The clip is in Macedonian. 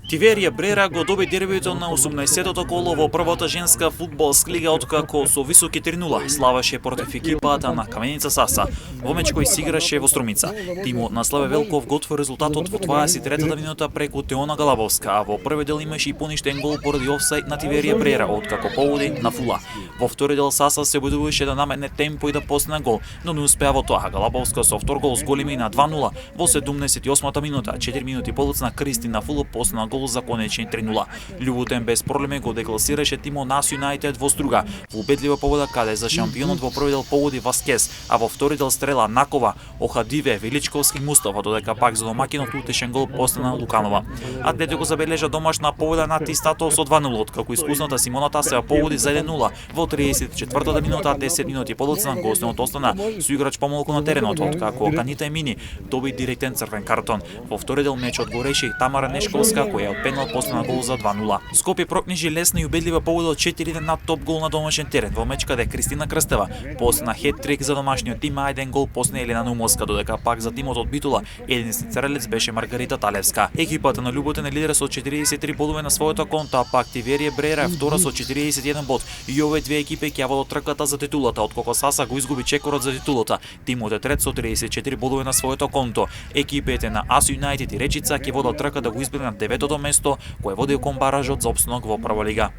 Тиверија Брера го доби дербито на 18-тото коло во првата женска фудбалска лига откако со високи 3-0 славеше против екипата на Каменица Саса. Во меч кој се играше во Струмица. Тимот на Славе Велков готви резултатот во 23-та минута преку Теона Галабовска, а во први дел имаше и поништен гол поради офсајд на Тиверија Брера откако поводи на фула. Во втори дел Саса се обидуваше да наметне темпо и да постигне гол, но не успеа во тоа. Галабовска со втор гол зголеми на 2-0 во 78-та минута. 4 минути подоцна Кристина Фула постигна гол за конечни 3-0. Љубутен без проблеми го декласираше тимот на Юнайтед во Струга. Во убедлива победа каде за шампионот во први дел погоди Васкес, а во втори дел стрела Накова, Охадиве, Величковски, Мустафа, додека пак за домакинот утешен гол постигна Луканова. Атлетико забележа домашна победа над Истато со 2-0, откако искусната Симона Тасева погоди за 1-0 во 34-та минута, 10 минути подоцна гостинот остана со играч помалку на теренот, откако Канита Емини доби директен црвен картон. Во втори дел мечот го реши Тамара Нешковска, која од пенал постигна гол за 2-0. Скопје прокнижи лесна и убедлива победа од 4 над топ гол на домашен терен во меч каде Кристина Крстева постигна хет-трик за домашниот тим, а еден гол постигна Елена Наумовска, додека пак за тимот од Битула единствен црелец беше Маргарита Талевска. Екипата на Љубутен е лидер со 43 бодови на своето конто, а пак Тиверија Брера е втора со 41 бод. И овие две екипи ќе водат трката за титулата, откако Саса го изгуби чекорот за титулата. Тимот е трет со 34 бодови на своето конто. Екипите на АС Юнайтед и Речица ќе водат трка да го избегнат 9-то место, кое води кон баражот за опстанок во прва лига.